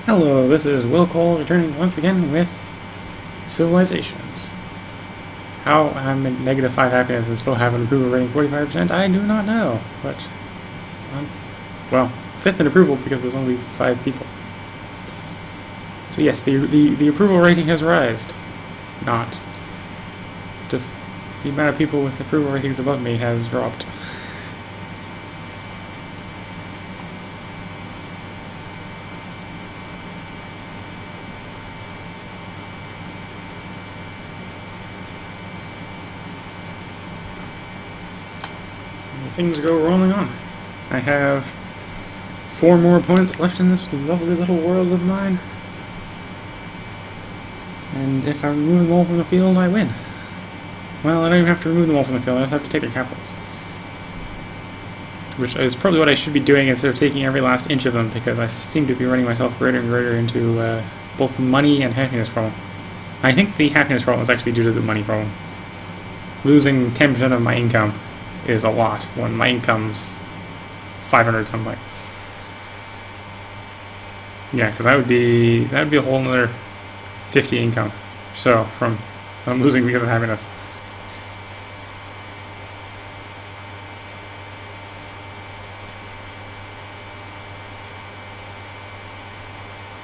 Hello, this is Willcol returning once again with Civilizations. How I'm at -5 happiness and still have an approval rating 45%, I do not know. But, well, 5th in approval because there's only 5 people. So yes, the approval rating has risen. Not. Just the amount of people with approval ratings above me has dropped. Things go rolling on. I have 4 more opponents left in this lovely little world of mine. And if I remove them all from the field, I win. Well, I don't even have to remove them all from the field, I just have to take their capitals. Which is probably what I should be doing instead of taking every last inch of them, because I seem to be running myself greater and greater into both money and happiness problem. I think the happiness problem is actually due to the money problem. Losing 10% of my income is a lot when my income's 500 something. Yeah, because that would be a whole another 50 income. So from I'm losing because of happiness.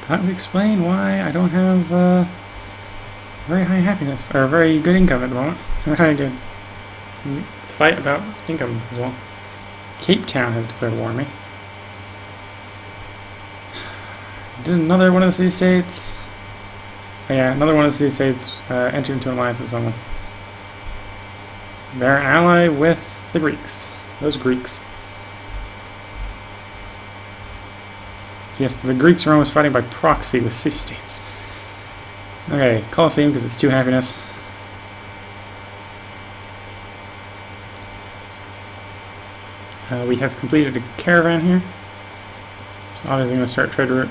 That would explain why I don't have very high happiness or very good income at the moment. I did fight about income as well. Cape Town has declared war on me. Did another one of the city-states. Oh yeah, another one of the city-states entered into an alliance with someone. They're an ally with the Greeks. Those Greeks. So yes, the Greeks are almost fighting by proxy with city-states. Okay, Colosseum because it's 2 happiness. We have completed a caravan here. So obviously going to start trade route.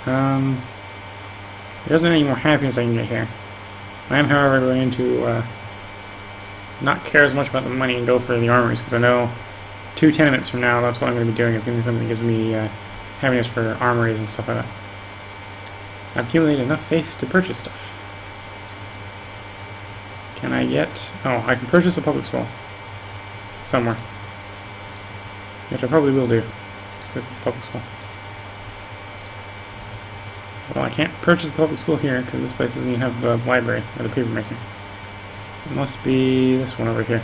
There isn't any more happiness I can get here. I am, however, going to not care as much about the money and go for the armories, because I know 2 tenements from now, that's what I'm going to be doing. It's going to be something that gives me happiness for armories and stuff like that. I've accumulated enough faith to purchase stuff. Can I get... Oh, I can purchase a public school. Somewhere. Which I probably will do. Because it's public school. Well, I can't purchase the public school here because this place doesn't even have the library or the paper maker. It must be this one over here.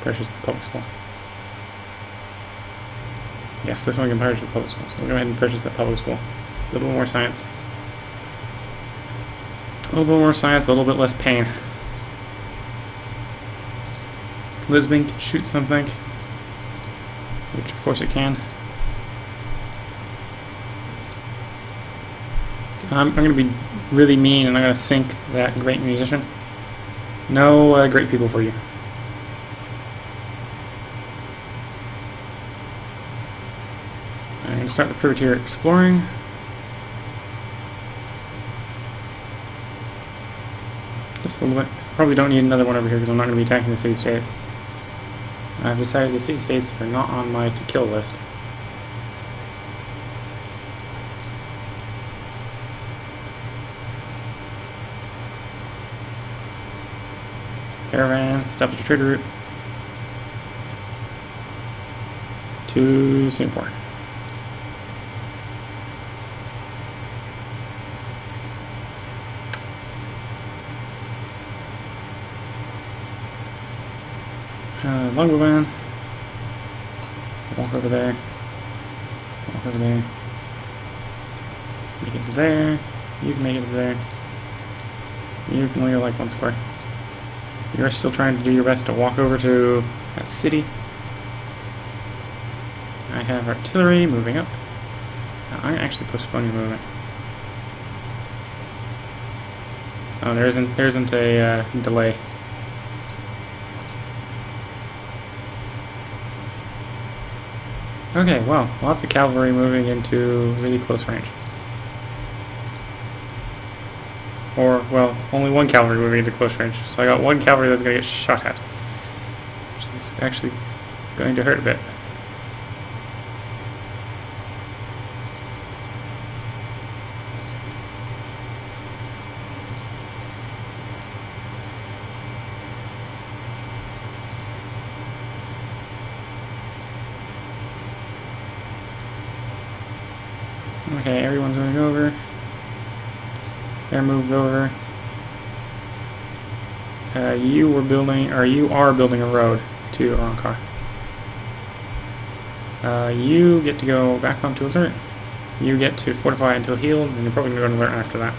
Purchase the public school. Yes, this one can purchase the public school. So we'll go ahead and purchase the public school. A little more science. A little bit more science, a little bit less pain. Lisbon can shoot something. Which of course it can. I'm going to be really mean and I'm going to sink that great musician. No great people for you. I'm going to start the privateer exploring. Just a little bit. Probably don't need another one over here because I'm not going to be attacking the city-states. I've decided the city-states are not on my to-kill list. Caravan, stop at your trade route to Singapore. Longbow man. Walk over there. Walk over there. Make it to there. You can make it to there. You can only go like 1 square. You're still trying to do your best to walk over to that city. I have artillery moving up. I'm actually postponing your movement. Oh, there isn't a delay. Okay, well, lots of cavalry moving into really close range. Or, well, only 1 cavalry moving into close range. So I got 1 cavalry that's going to get shot at. Which is actually going to hurt a bit. Okay, everyone's moving over. They're moved over. You are building a road to Arankar. You get to go back onto alert. You get to fortify until healed, and you're probably going to go to alert after that.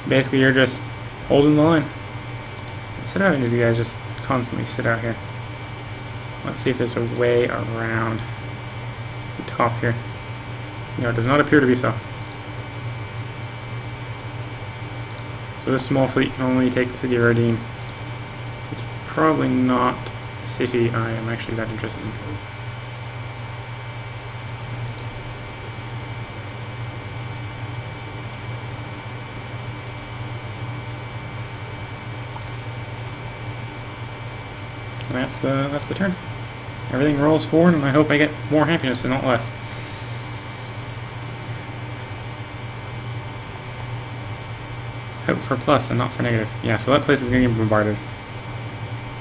Basically, you're just holding the line. Instead of having these guys just constantly sit out here. Let's see if there's a way around the top here. No, it does not appear to be so. So this small fleet can only take the city of Ardeen. It's probably not a city I am actually that interested in. And that's the turn. Everything rolls forward, and I hope I get more happiness and not less. Hope for plus and not for negative. Yeah, so that place is going to get bombarded.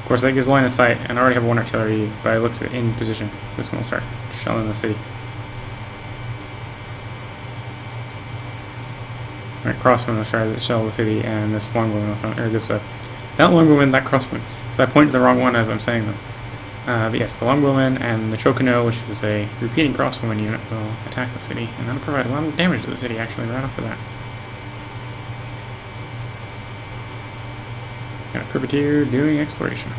Of course, that gives line of sight, and I already have one artillery, but it looks in position. So this one will start shelling the city. Alright, crosswind will try to shell the city, and this longbow, or this, that longbow, that crosswind. So I pointed the wrong one as I'm saying them. But yes, the longbowman and the Chocano, which is a repeating crossbowman unit, will attack the city, and that'll provide a lot of damage to the city, actually, right off of that. Got a privateer doing exploration.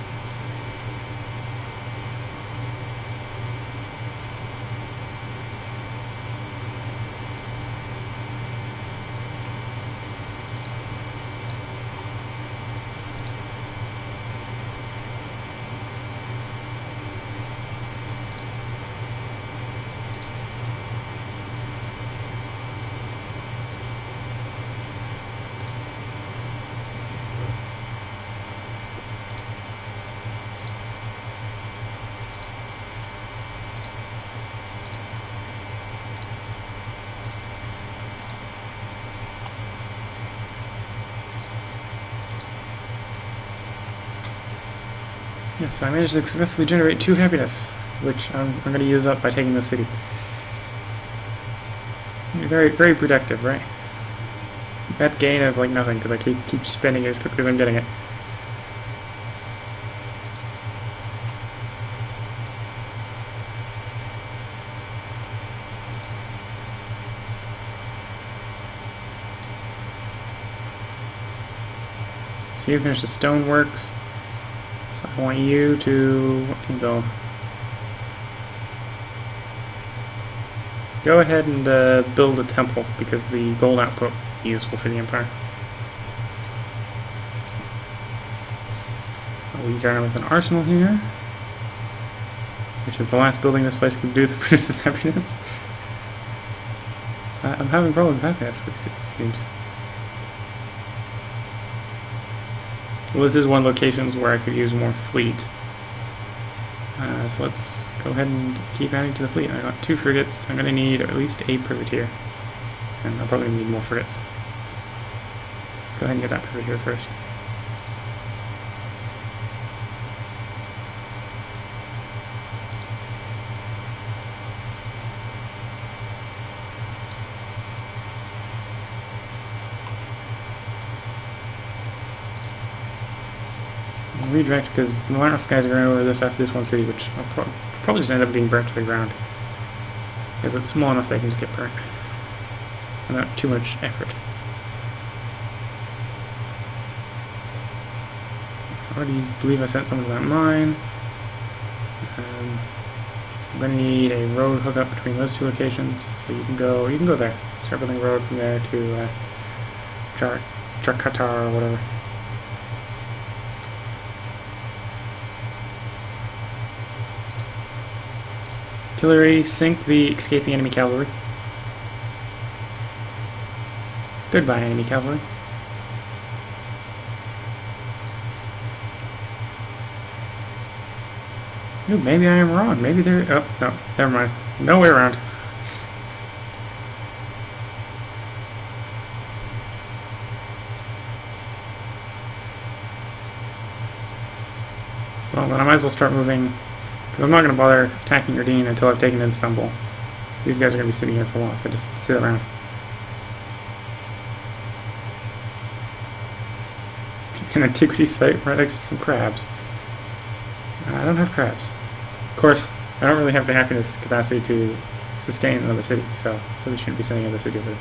Yes, so I managed to successfully generate 2 happiness, which I'm going to use up by taking the city. Very, very productive, right? Net gain of like nothing because I keep spending it as quickly as I'm getting it. So you finished the stoneworks. So I want you to go ahead and build a temple because the gold output is useful for the Empire. We garner with an arsenal here, which is the last building this place can do that produces happiness. I'm having problems with happiness, it seems. Well, this is one of the locations where I could use more fleet. So let's go ahead and keep adding to the fleet. I got 2 frigates. I'm going to need at least a privateer. And I'll probably need more frigates. Let's go ahead and get that privateer first. Redirect because the last guys are going over this after this one city, which will probably just end up being burnt to the ground because it's small enough they can just get burnt without too much effort. I already believe I sent someone to that mine. I'm going to need a road hookup between those 2 locations, so you can go there. Start building a road from there to Jakarta or whatever. Artillery, sink the escaping enemy cavalry. Goodbye, enemy cavalry. Ooh, maybe I am wrong. Maybe they're... Oh, no. Never mind. No way around. Well, then I might as well start moving, because I'm not going to bother attacking Ardeen until I've taken Istanbul. So These guys are going to be sitting here for a while if they just sit around. An antiquity site right next to some crabs. I don't have crabs. Of course, I don't really have the happiness capacity to sustain another city, so we shouldn't be sending another city over.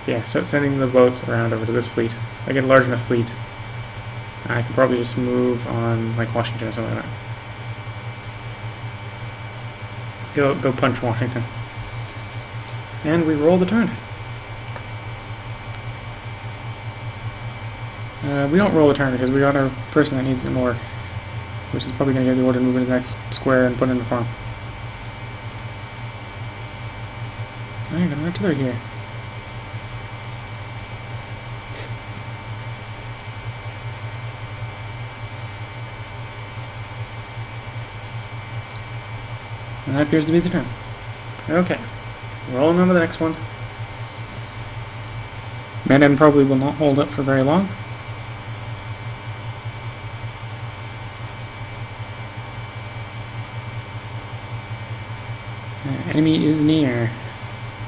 Yeah, start sending the boats around over to this fleet. If I get a large enough fleet, I can probably just move on like Washington or something like that. Go punch Washington. And we roll the turn. We don't roll a turn because we got our person that needs it more, which is probably going to get the order to move into the next square and put in the farm. I got an artillery here. And that appears to be the turn. Okay, rolling on to the next one. Mandan probably will not hold up for very long. Enemy is near.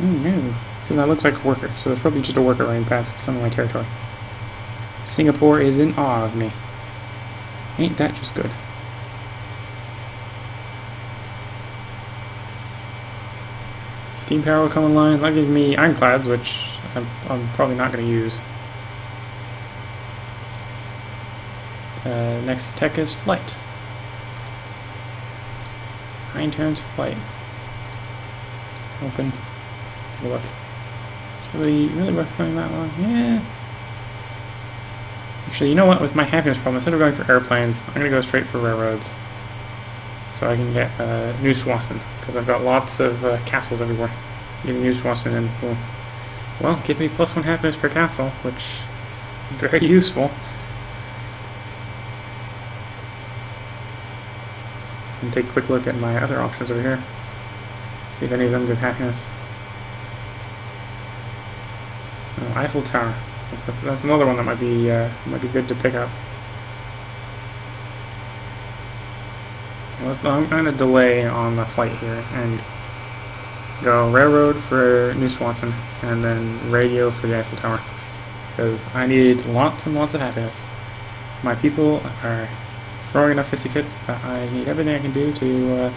Oh no. So that looks like a worker. So it's probably just a worker running past some of my territory. Singapore is in awe of me. Ain't that just good? Steam power will come online. That'll give me ironclads, which I'm probably not going to use. Next tech is flight. 9 turns for flight. Open. Take a look. It's really worth going that long. Yeah. Actually, you know what? With my happiness problem, instead of going for airplanes, I'm going to go straight for railroads. So I can get New Swanson, because I've got lots of castles everywhere. Getting New Swanson and will, well, give me +1 happiness per castle, which is very useful. And take a quick look at my other options over here. See if any of them give happiness. Oh, Eiffel Tower. That's another one that might be good to pick up. Well, I'm going to delay on the flight here and go railroad for New Swanson and then radio for the Eiffel Tower, because I need lots and lots of happiness. My people are throwing enough hissy fits that I need everything I can do to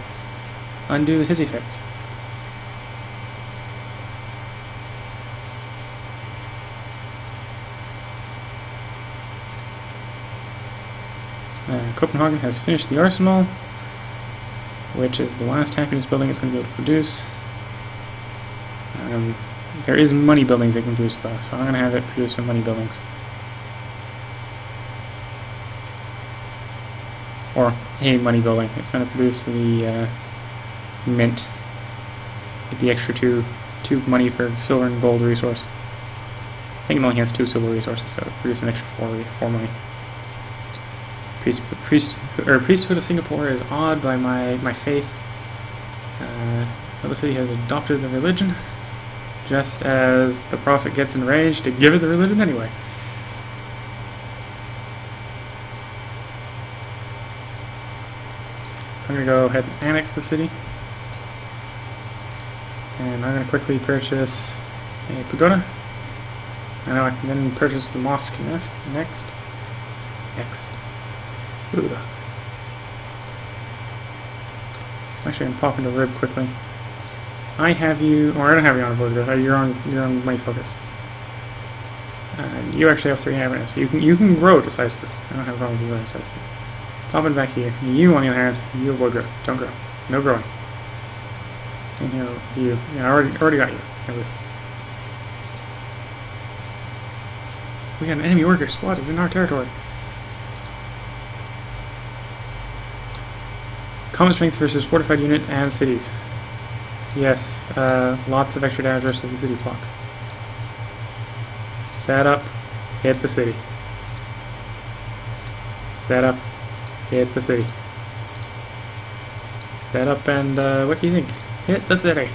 undo the hissy fits. Copenhagen has finished the arsenal, which is the last happiness building it's going to be able to produce. There is money buildings it can produce though, so I'm going to have it produce some money buildings. Or a money building. It's going to produce the mint. Get the extra two money per silver and gold resource. I think it only has 2 silver resources, so it'll produce an extra 4 money. Priesthood of Singapore is awed by my faith. The city has adopted the religion, just as the prophet gets enraged to give it the religion anyway. I'm going to go ahead and annex the city. And I'm going to quickly purchase a pagoda. I know I can then purchase the mosque next. Ooh. Actually, I'm popping to Rib quickly. I have you, or I don't have you on board. You're on money focus. You actually have 3 happiness. You can grow decisively. I don't have a problem with you growing decisively. Popping back here. You, on the other hand, you avoid growth. Don't grow. No growing. Same here. You. Yeah, I already got you. We got an enemy worker spotted in our territory. Common strength versus fortified units and cities. Yes, lots of extra damage versus the city blocks. Set up, hit the city. Set up, hit the city. Set up and, what do you think? Hit the city.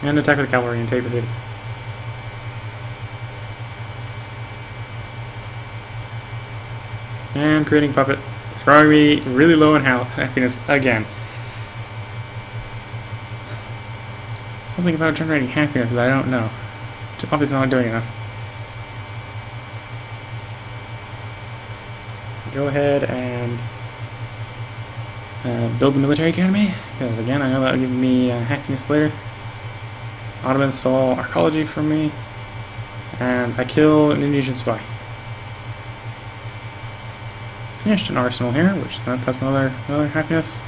And attack with cavalry and take the city. And creating puppet, throwing me really low in happiness again. Something about generating happiness that I don't know. Obviously not doing enough. Go ahead and build the military academy, because again I know that'll give me happiness later. Ottomans stole archaeology from me, and I kill an Indonesian spy. Finished an arsenal here, which that's another happiness.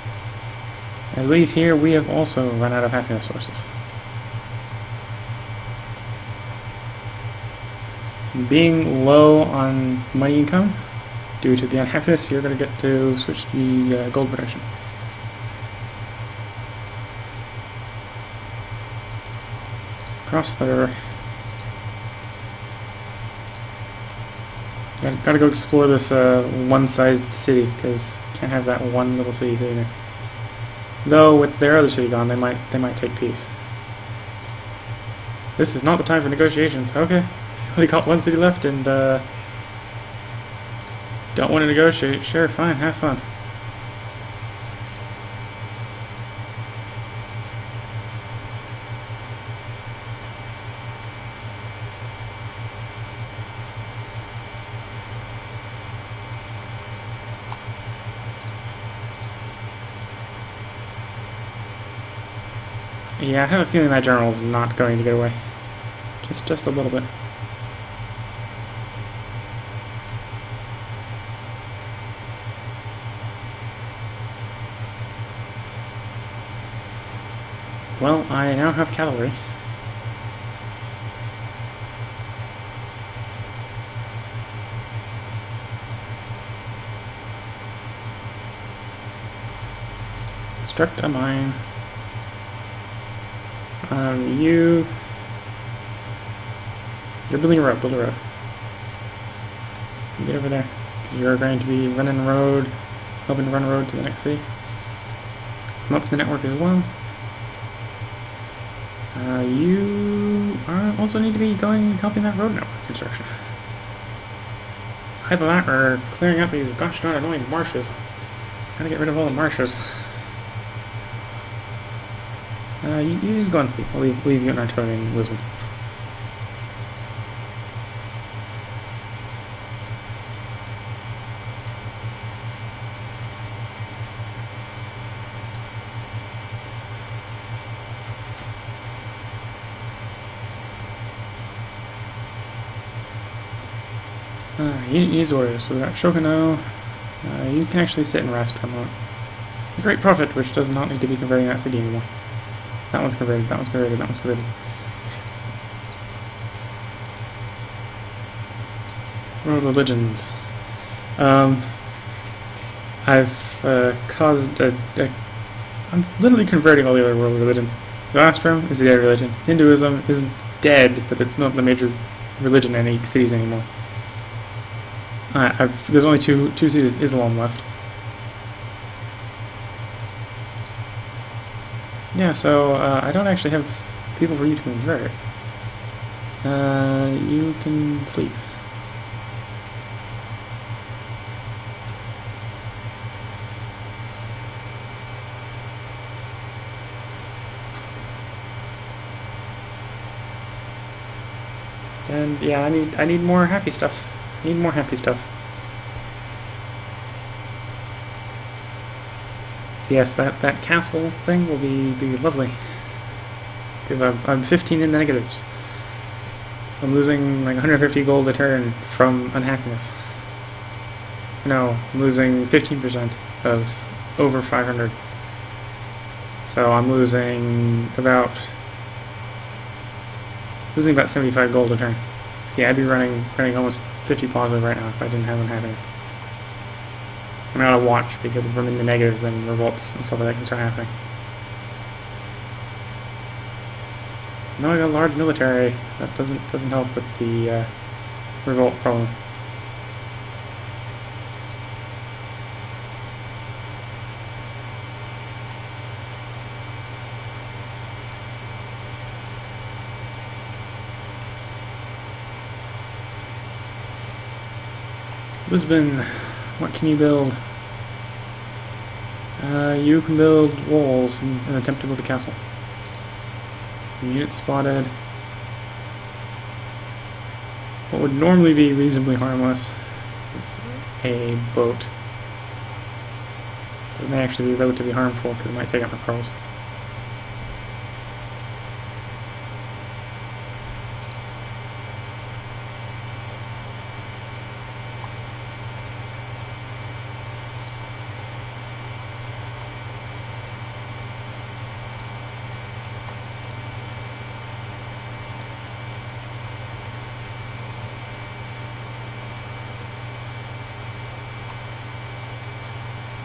I believe here we have also run out of happiness sources. Being low on money income due to the unhappiness, you're going to get to switch the gold production. Cross there. Gotta go explore this one-sized city, because can't have that one little city sitting there. Though with their other city gone, they might take peace. This is not the time for negotiations. Okay, only got one city left, and don't want to negotiate. Sure, fine, have fun. Yeah, I have a feeling that general's not going to get away. Just a little bit. Well, I now have cavalry. Construct a mine. You're building a road, build a road. Get over there. You're going to be running a road, helping to run a road to the next city. Come up to the network as well. You also need to be going and helping that road network construction. Either that or clearing out these gosh darn annoying marshes. Gotta get rid of all the marshes. You just go and sleep. I'll leave you in Artone in Lisbon. Use orders. So we got Shokuno. You can actually sit and rest for a moment. A great prophet, which does not need to be converting that city anymore. That one's converted, that one's converted, that one's converted. World religions. I've caused I'm literally converting all the other world religions. Zoroastrianism is a dead religion. Hinduism is dead, but it's not the major religion in any cities anymore. There's only two cities Islam left. Yeah, so I don't actually have people for you to convert. You can sleep. And yeah, I need more happy stuff. Need more happy stuff. So yes, that castle thing will be lovely. Because I'm 15 in the negatives. So I'm losing like 150 gold a turn from unhappiness. No, I'm losing 15% of over 500. So I'm losing about 75 gold a turn. See, I'd be running almost 50 positive right now if I didn't have unhappiness. I'm out of watch because if I'm in the negatives, then revolts and stuff like that can start happening. Now I got a large military. That doesn't help with the revolt problem. Lisbon, What can you build? You can build walls and attempt to build a castle. Unit spotted. What would normally be reasonably harmless. It's a boat. So it may actually be relatively harmful because it might take out my pearls.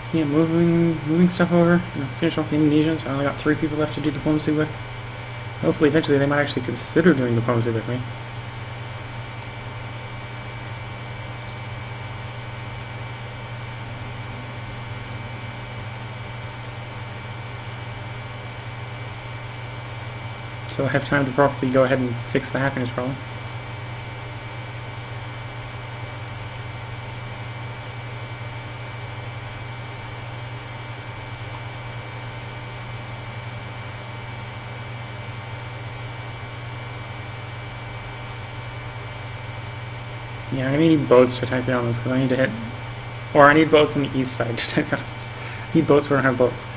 So yeah, moving stuff over. Finish off the Indonesians. I only got 3 people left to do diplomacy with. Hopefully, eventually, they might actually consider doing diplomacy with me. So I have time to properly go ahead and fix the happiness problem. Yeah, I'm gonna need boats to attack the islands because I need to hit, or I need boats on the east side to attack the islands. I need boats where I don't have boats.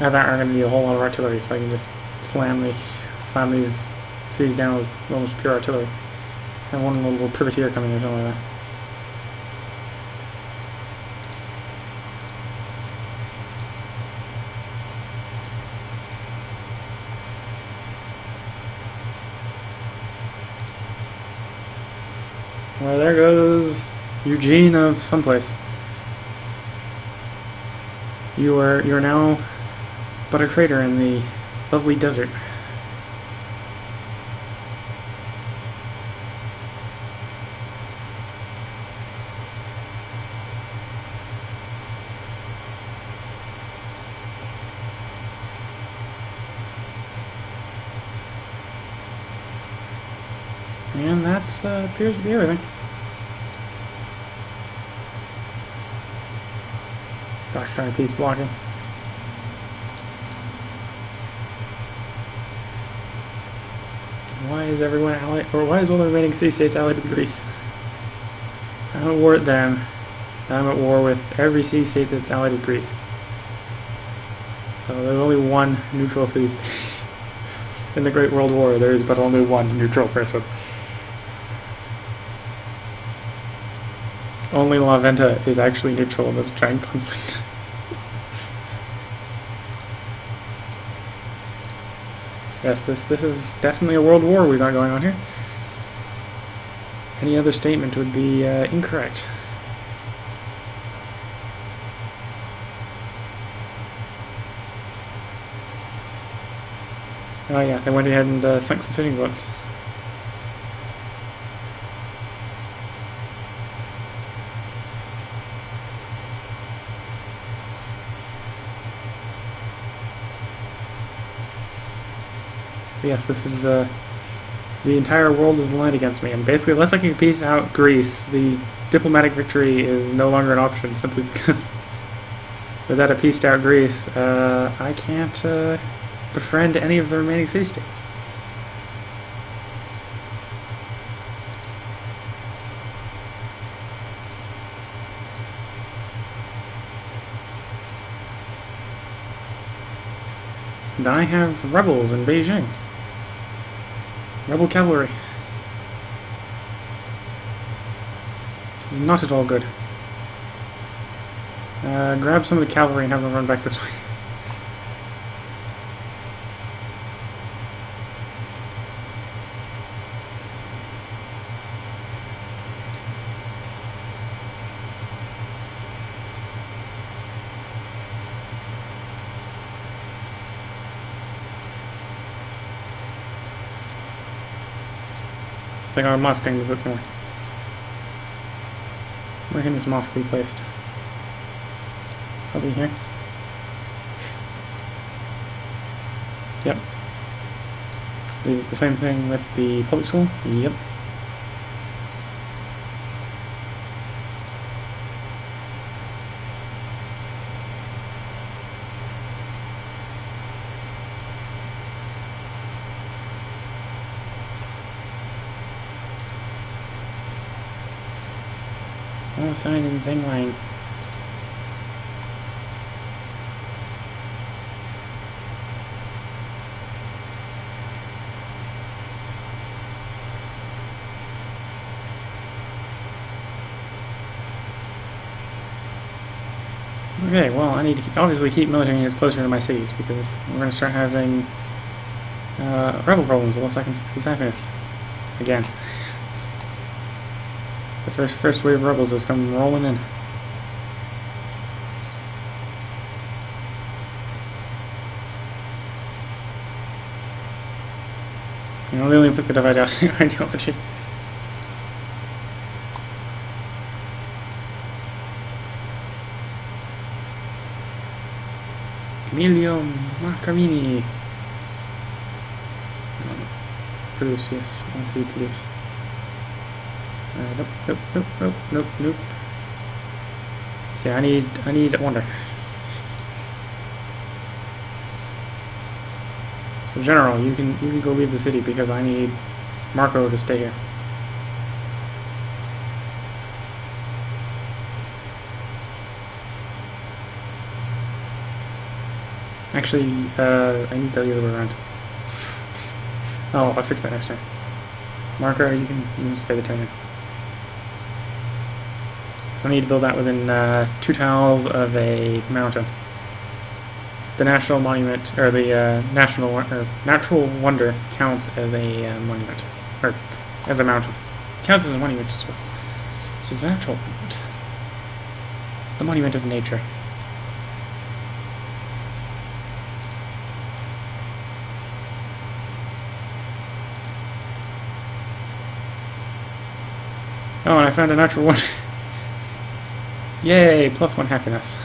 I bet I'm gonna need a whole lot of artillery, so I can just slam these cities down with almost pure artillery. I have one little privateer coming or something like that. Well, there goes Eugene of someplace. You are now but a crater in the lovely desert. And that appears to be everything. Gosh darn, peace blocking. Why is everyone allied, or why is all the remaining city-states allied with Greece? So I'm at war with them. I'm at war with every city-state that's allied with Greece. So there's only one neutral city-state. In the Great World War, there is but only one neutral person. Only La Venta is actually neutral in this giant conflict. Yes, this is definitely a world war we've got going on here. Any other statement would be incorrect. Oh yeah, they went ahead and sunk some fishing boats. Yes, this is, the entire world is aligned against me, and basically unless I can peace out Greece, the diplomatic victory is no longer an option, simply because without a peaced out Greece, I can't befriend any of the remaining city-states. And I have rebels in Beijing. Rebel cavalry. Which is not at all good. Grab some of the cavalry and have them run back this way. It's like our mosque can be put somewhere. Where can this mosque be placed? Probably here. Yep. Is the same thing with the public school? Yep. Oh, sign in Zengline. Okay, well, I need to obviously keep military units closer to my cities because we're going to start having rebel problems unless I can fix this happiness again. The first wave of rebels has come rolling in. You know, they only put the ideology. Emilio Marcarini. Produce, yes. I want to see produce. Nope. See, I need wonder. So, General, you can go leave the city because I need Marco to stay here. Actually, I need the other way around. Oh, I'll fix that next turn. Marco, you can stay the turn in. So I need to build that within 2 tiles of a mountain. The national monument, or the natural wonder, counts as a monument, or as a mountain. Counts as a monument, which is a natural monument. It's the monument of nature. Oh, and I found a natural wonder. Yay! +1 happiness.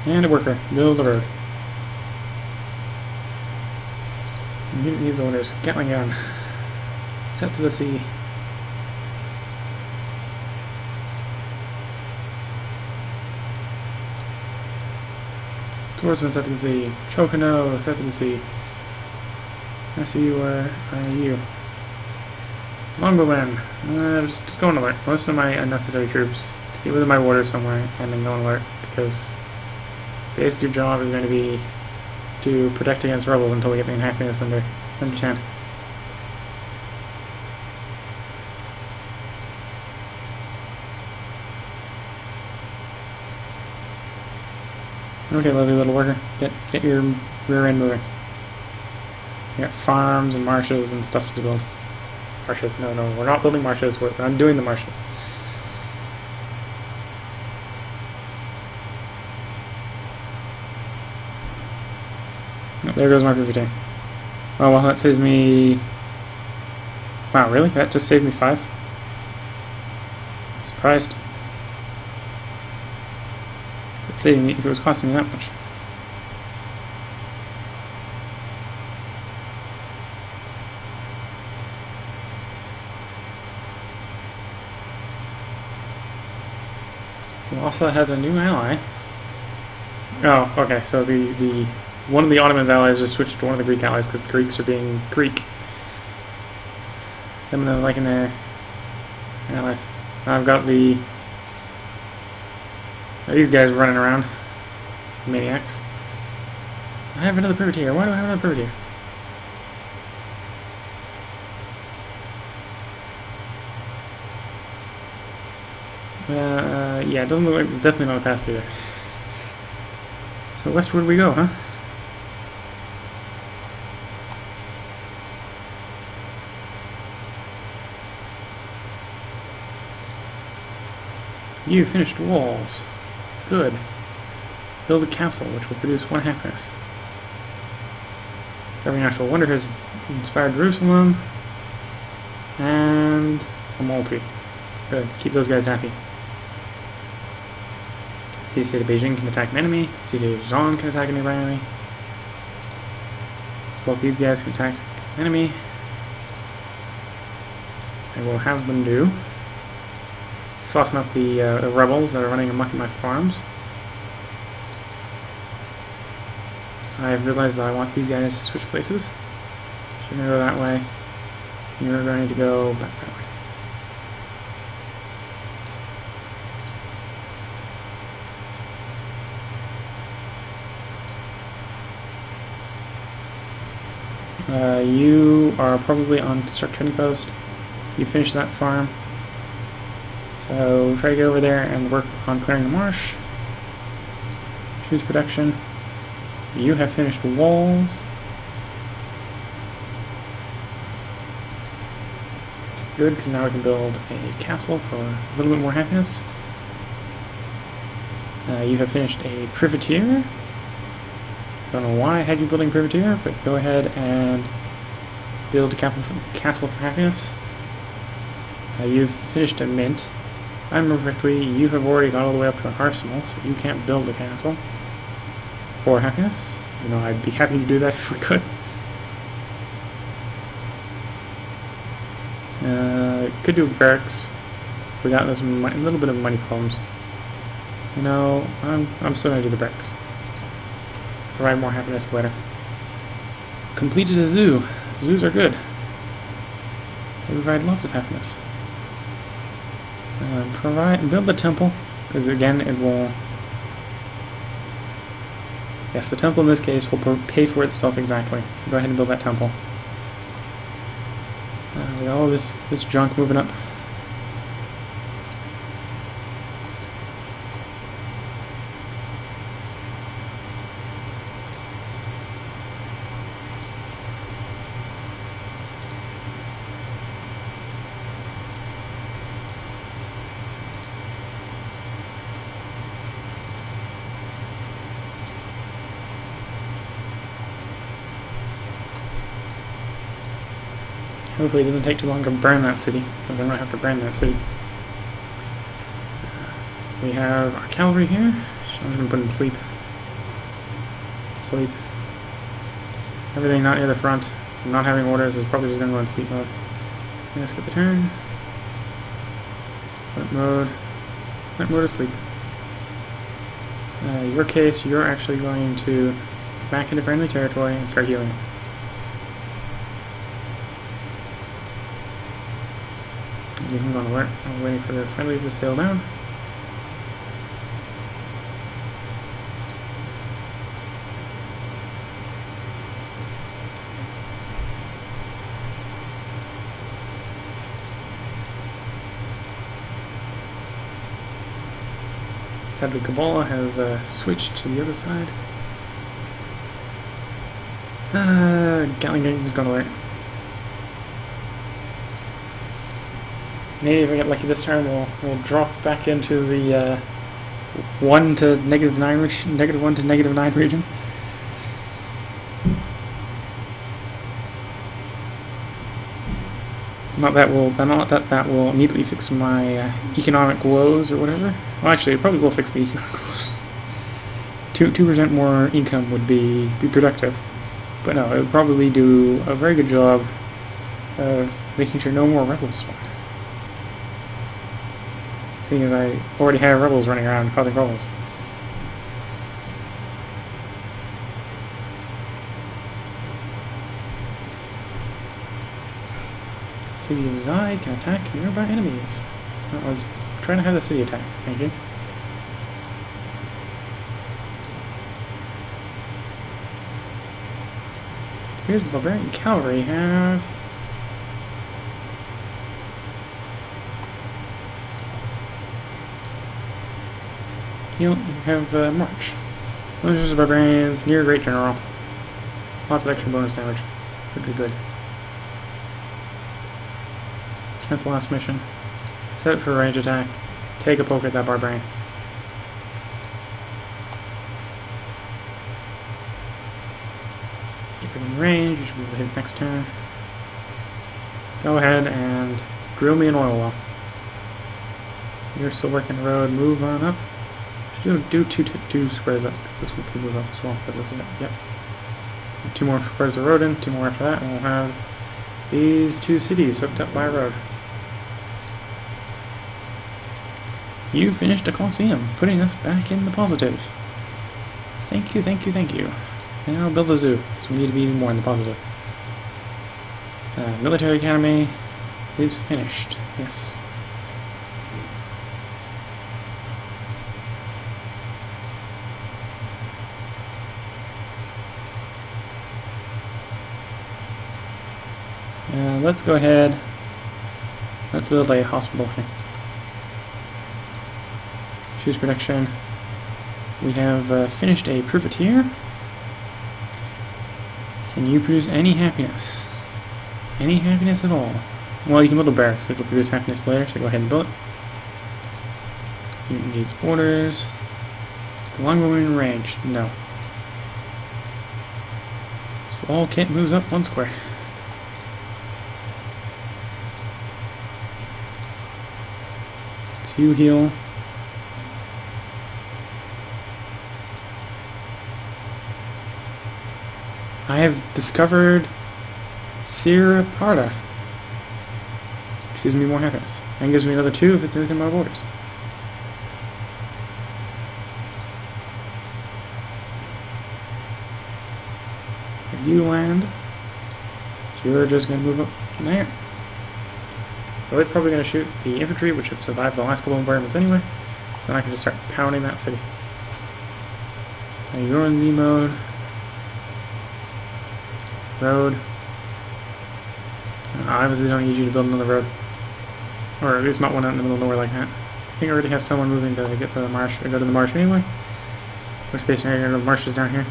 And a worker. Build a road. Unit needs orders. Gatling gun. Set to the sea. Swordsman set to the sea. Chocano set to the sea. I see you. Where are you? Longbowman. Just go on alert. Most of my unnecessary troops. Stay within my water somewhere and then go on alert because basically your job is going to be to protect against rebels until we get the unhappiness under 10. Okay, lovely little worker. Get your rear end moving. We got farms and marshes and stuff to build. Marshes? No, we're not building marshes. We're undoing the marshes. Oh, there goes my PVT. Oh well, that saves me... Wow, really? That just saved me 5? Surprised. Saving me if it was costing me that much. It also has a new ally. Oh, okay. So the one of the Ottoman allies just switched to one of the Greek allies because the Greeks are being Greek. Them and liking their allies. I've got these guys running around. Maniacs. I have another privateer. Why do I have another privateer? Yeah, it doesn't look like definitely not a pass through there. So westward we go, huh? You finished walls. Good. Build a castle, which will produce 1 happiness. Every natural wonder has inspired Jerusalem. And a multi. Good. Keep those guys happy. City of Beijing can attack an enemy. City of Zhong can attack a nearby enemy. So both these guys can attack an enemy. I will have them do. Soften up the rebels that are running amok in my farms. I've realized that I want these guys to switch places. So you're going to go that way. You're going to go back that way. You are probably on construct trading post. You finished that farm. So try to get over there and work on clearing the marsh. Choose production. You have finished walls. Good, because now we can build a castle for a little bit more happiness. You have finished a privateer. Don't know why I had you building privateer, but go ahead and build a castle for happiness. You've finished a mint. If I remember correctly, you have already got all the way up to an arsenal, so you can't build a castle for happiness. You know, I'd be happy to do that if we could. Could do barracks. We got this little bit of money problems. You know, I'm still gonna do the barracks. Provide more happiness later. Completed a zoo. Zoos are good. They provide lots of happiness. Build the temple, because again it will. Yes, the temple in this case will pay for itself exactly. So go ahead and build that temple. We got all this junk moving up. Hopefully it doesn't take too long to burn that city, because I'm going to have to burn that city. We have our cavalry here. I'm just going to put in sleep. Sleep. Everything not near the front, not having orders, is probably just going to go in sleep mode. I'm going to skip the turn. Night mode. Night mode of sleep. In your case, you're actually going to back into friendly territory and start healing. You can go on alert. I'm waiting for the friendlies to sail down. Sadly, Kabbalah has switched to the other side. Gatling Gang is going alert. Maybe if we get lucky this time, we'll drop back into the 1 to -9 region, -1 to -9 region. Not that will immediately fix my economic woes or whatever. Well, actually, it probably will fix the economic woes. 2% more income would be productive, but no, it would probably do a very good job of making sure no more rebels spawn. Seeing as I already have rebels running around causing problems. City of Zai can attack nearby enemies. I was trying to have the city attack. Thank you. Here's the barbarian cavalry have. You have March. Those are barbarians near Great General. Lots of extra bonus damage. Could be good. Cancel last mission. Set it for range attack. Take a poke at that barbarian. Get within range, you should be able to hit next turn. Go ahead and drill me an oil well. You're still working the road, move on up. Should do two squares up, because this one could move up as well, but let's do it. Yep. 2 more squares of road in, 2 more after that, and we'll have these 2 cities hooked up by a road. You finished a Colosseum, putting us back in the positive. Thank you, thank you, thank you. Now build a zoo, so we need to be even more in the positive. Military Academy is finished, yes. Let's go ahead. Let's build a hospital here. Choose production. We have finished a privateer. Can you produce any happiness? Any happiness at all? Well, you can build a barracks, which will produce happiness later, so go ahead and build it. Unit needs orders. Is long in range? No. So all kit moves up 1 square. You heal. I have discovered Siraparta, which gives me more happiness. And gives me another 2 if it's within my borders. You land. So you're just going to move up from there. So it's probably going to shoot the infantry, which have survived the last couple of environments anyway. So then I can just start pounding that city. Now you're in Z mode. Road. I obviously don't need you to build another road. Or at least not one out in the middle of nowhere like that. I think I already have someone moving to get to the marsh, or go to the marsh anyway. We're stationary here, the marsh is down here.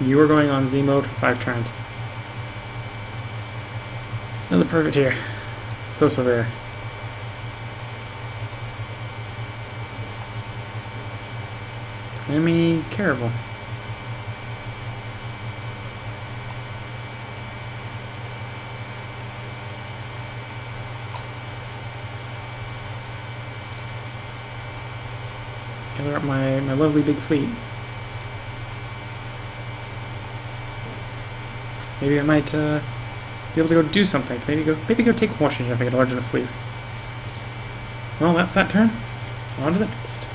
You are going on Z mode for 5 turns. Another privateer. Close over there. Enemy caribou. Gather up my lovely big fleet. Maybe I might be able to go do something. Maybe go take Washington if I get a large enough fleet. Well, that's that turn. On to the next.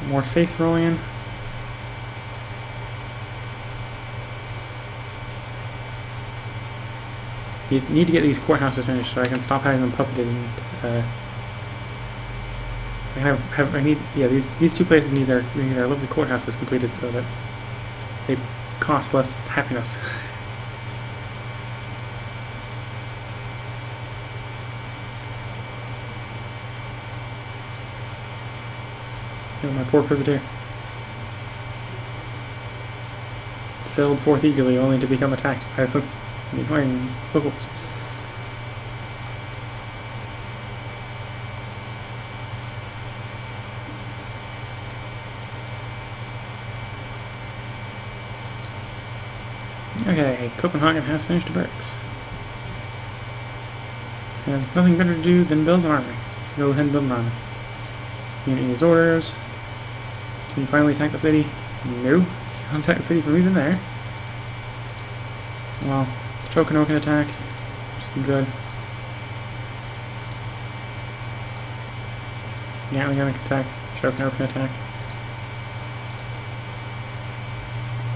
More faith rolling in. You need to get these courthouses finished so I can stop having them puppeted and I need, yeah, these 2 places need their lovely courthouses completed so that they cost less happiness. My poor privateer. Sailed forth eagerly only to become attacked by annoying locals. Okay, Copenhagen has finished the barracks. Has nothing better to do than build an army. So go ahead and build an army. Unit needs orders. Can you finally attack the city? No. You can't attack the city from even there. Well, the Trocano can attack, which is good. Gatling gun can attack, Trocano can attack.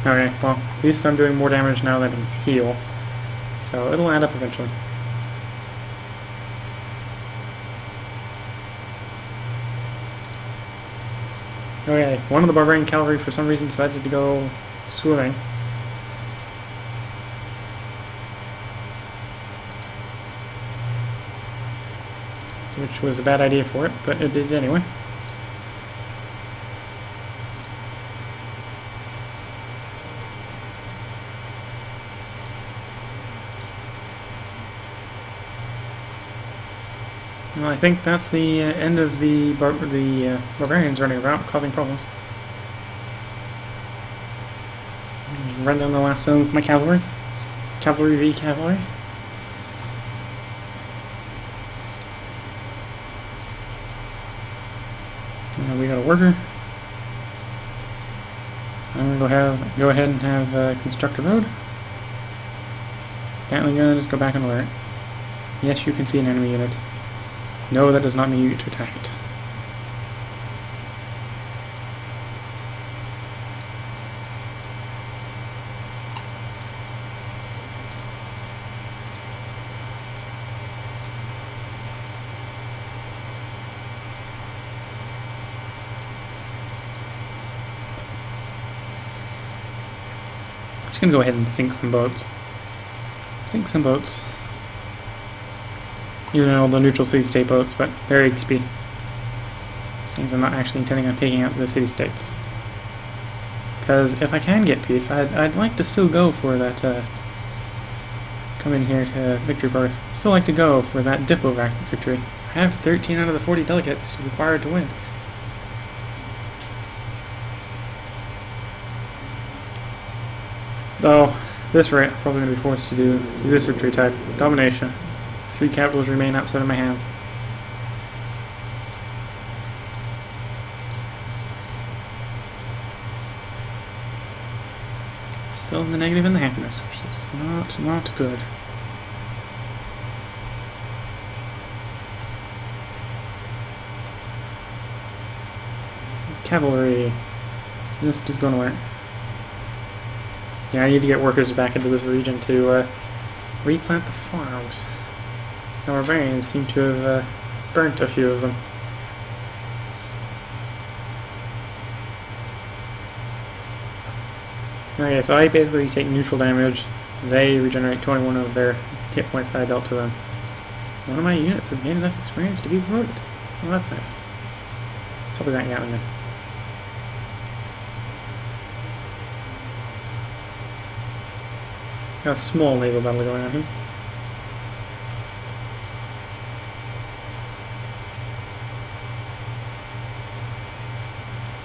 Okay, well, at least I'm doing more damage now than I can heal. So it'll add up eventually. Okay, one of the barbarian cavalry for some reason decided to go swimming. Which was a bad idea for it, but it did anyway. Well, I think that's the end of the barbarians running around causing problems. Run down the last zone with my cavalry. Cavalry v cavalry. We got a worker. I'm gonna go ahead and have construct a road. Gatling guns, go back and alert. Yes, you can see an enemy unit. No, that does not mean you get to attack it. Just gonna go ahead and sink some boats. Sink some boats. Even though the neutral city-state boats, but they're XP. Seems I'm not actually intending on taking out the city-states. Because if I can get peace, I'd like to still go for that, come in here to Victory Birth. Still like to go for that Diplo victory. I have 13 out of the 40 delegates required to win. Though, this rate, I'm probably going to be forced to do this victory type. Domination. 3 capitals remain outside of my hands. Still in the negative and the happiness, which is not good. Cavalry. This is going to work. Yeah, I need to get workers back into this region to replant the farms. The barbarians seem to have burnt a few of them. Okay, so I basically take neutral damage. They regenerate 21 of their hit points that I dealt to them. One of my units has gained enough experience to be promoted. Well, that's nice. Let's hope we got Gatling gun. Got a small naval battle going on here.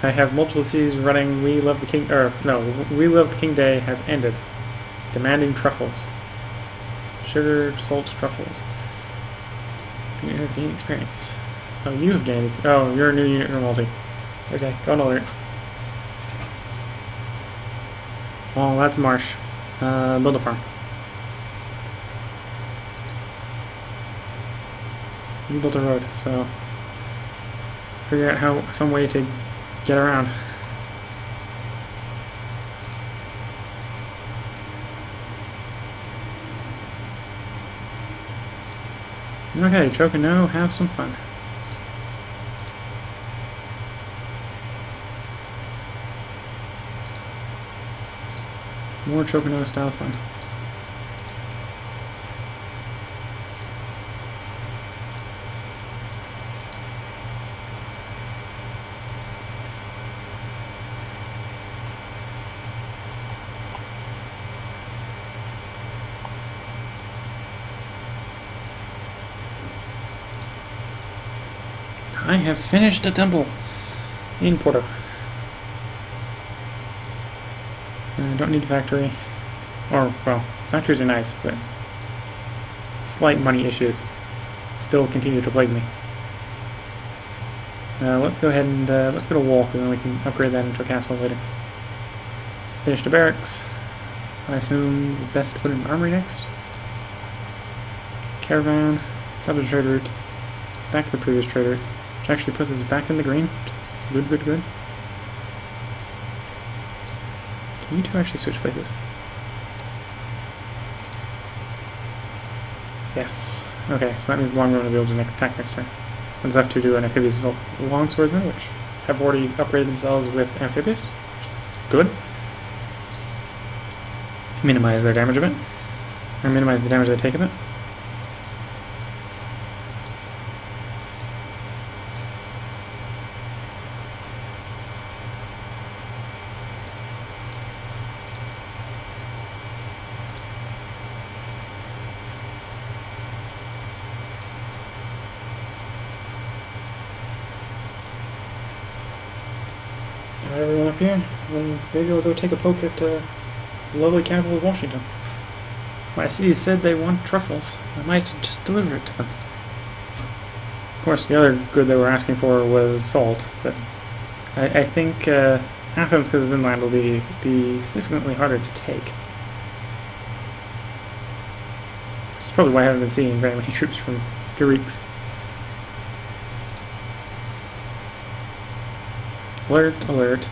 I have multiple cities running We Love the King, We Love the King Day has ended. Demanding truffles. Sugar, salt, truffles. You have gained experience. Oh, you have gained, oh, you're a new unit, you're multi. Okay, go on alert. Oh, that's marsh. Build a farm. You built a road, so figure out some way to get around. Okay, Chocano, have some fun. More Chocano style fun. I have finished a temple in Porto. I don't need a factory. Or, well, factories are nice, but slight money issues still continue to plague me. Let's go ahead and let's get a wall, and then we can upgrade that into a castle later. Finished a barracks. So I assume best to put an armory next. Caravan, salvage trade route, back to the previous trade route, which actually puts us back in the green. Good, good, good. Can you two actually switch places? Yes. Okay, so that means long run will be able to attack next turn. One's left to do an amphibious longswordsman, which have already upgraded themselves with amphibious, which is good. Minimize their damage a bit. Or minimize the damage they take of it. Got everyone up here, and maybe I'll go take a poke at the lovely capital of Washington. My city said they want truffles. I might just deliver it to them. Of course, the other good they were asking for was salt, but I think Athens, because it's inland, will be significantly harder to take. That's probably why I haven't been seeing very many troops from the Greeks. Alert, alert.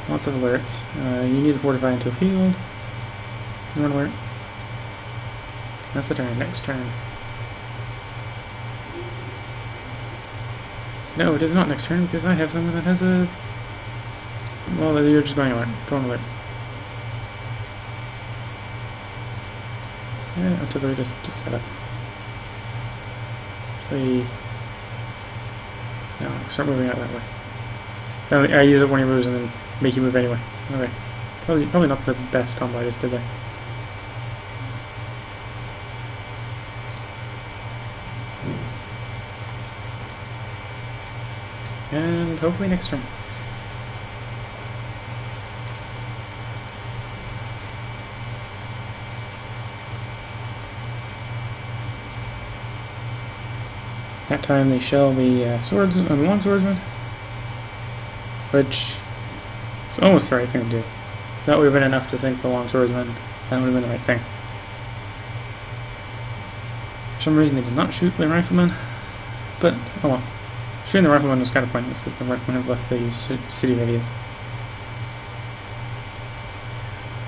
Lots of alerts. You need to fortify until field. One alert. That's the turn. Next turn. No, it is not next turn because I have someone that has a... Well, you're just going alert. Go on alert. Yeah, artillery just set up. Play... No, start moving out that way. So I use it when he moves and then make you move anyway. Okay. Probably not the best combo I just did there. And hopefully next turn. That time they shell the swords and the long swordsman, which is almost the right thing to do. That would have been enough to sink the long swordsman. That would have been the right thing. For some reason they did not shoot the rifleman, but oh well. Shooting the rifleman was kind of pointless because the rifleman had left the city radius.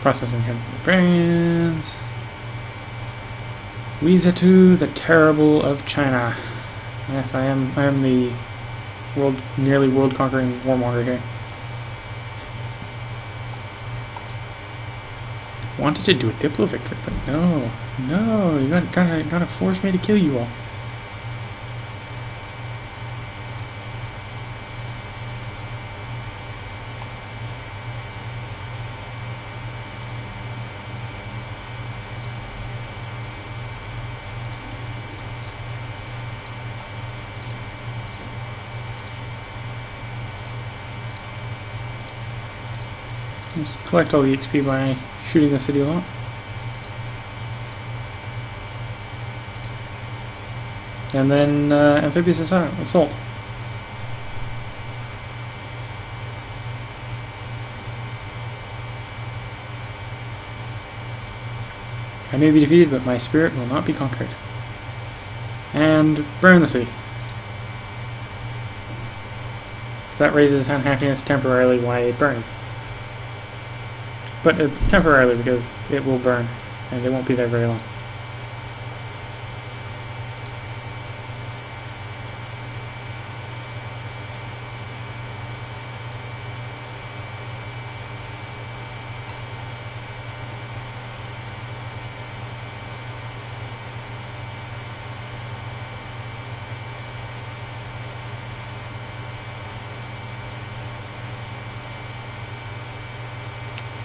Processing him for the brains. Weezatu, the Terrible of China. Yes, I am the nearly world-conquering warmonger here. Wanted to do a Diplo victory, but no, you gotta force me to kill you all. Just collect all the XP by shooting the city a lot. And then amphibious assault. I may be defeated, but my spirit will not be conquered. And burn the city. So that raises unhappiness temporarily while it burns. But it's temporarily because it will burn, and it won't be there very long.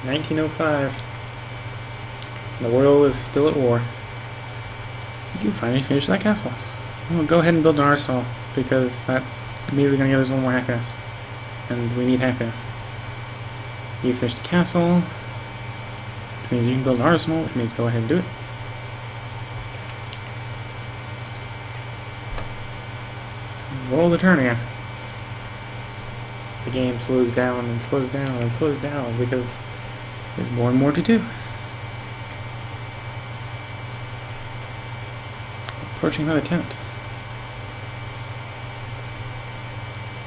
"1905. The world is still at war. You finally finished that castle. Well, go ahead and build an arsenal, because that's immediately going to give us one more happiness. And we need happiness. You finished the castle, which means you can build an arsenal, which means go ahead and do it. Roll the turn again. So the game slows down and slows down and slows down, because there's more and more to do. Approaching another tent.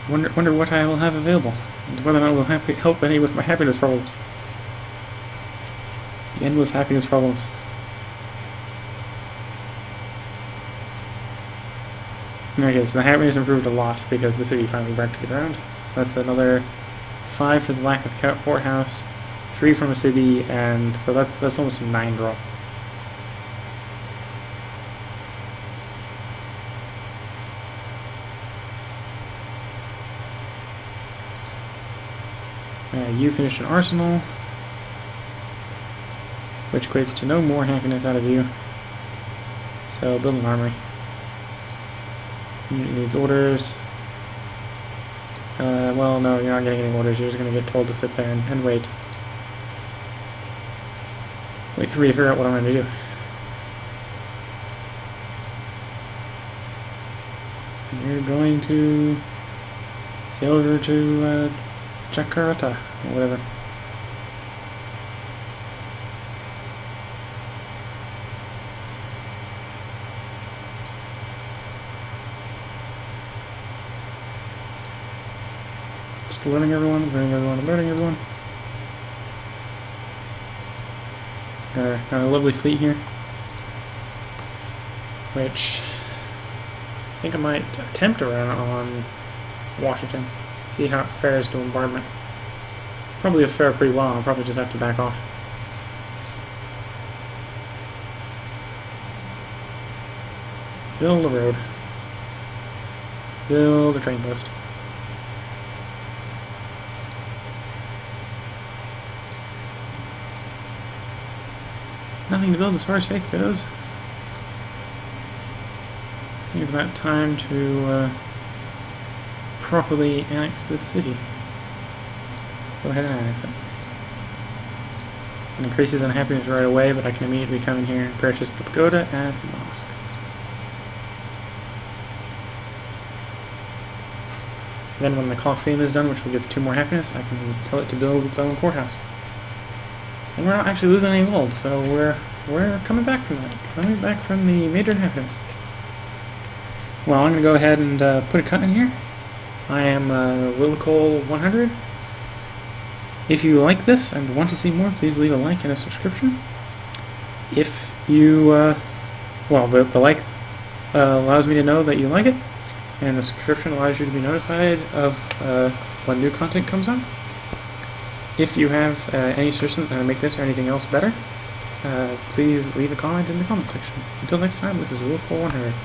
Wonder what I will have available, and whether or not it will help any with my happiness problems. The endless happiness problems. Okay, so the happiness improved a lot because the city finally burnt to the ground. So that's another 5 for the lack of the courthouse. 3 from a city, and so that's almost a 9 draw. You finished an arsenal, which equates to no more happiness out of you. So build an armory. Unit needs orders. Well, no, you're not getting any orders. You're just going to get told to sit there and wait. Wait for me to figure out what I'm going to do. You're going to sail over to Jakarta, or whatever. Just alerting everyone, alerting everyone, alerting everyone. Got a lovely fleet here, which I think I might attempt to run on Washington, see how it fares to bombardment. Probably will fare pretty well. I'll probably just have to back off. Build a road. Build a train post. Nothing to build as far as faith goes. I think it's about time to properly annex this city. Let's go ahead and annex it. It increases unhappiness right away, but I can immediately come in here and purchase the pagoda and mosque. Then when the Colosseum is done, which will give 2 more happiness, I can tell it to build its own courthouse. And we're not actually losing any gold, so we're coming back from that. Coming back from the major inhabitants. Well, I'm going to go ahead and put a cut in here. I am Willcol100. If you like this and want to see more, please leave a like and a subscription. If you, well, the like allows me to know that you like it, and the subscription allows you to be notified of when new content comes on. If you have any suggestions on how to make this or anything else better, please leave a comment in the comment section. Until next time, this is Willcol100.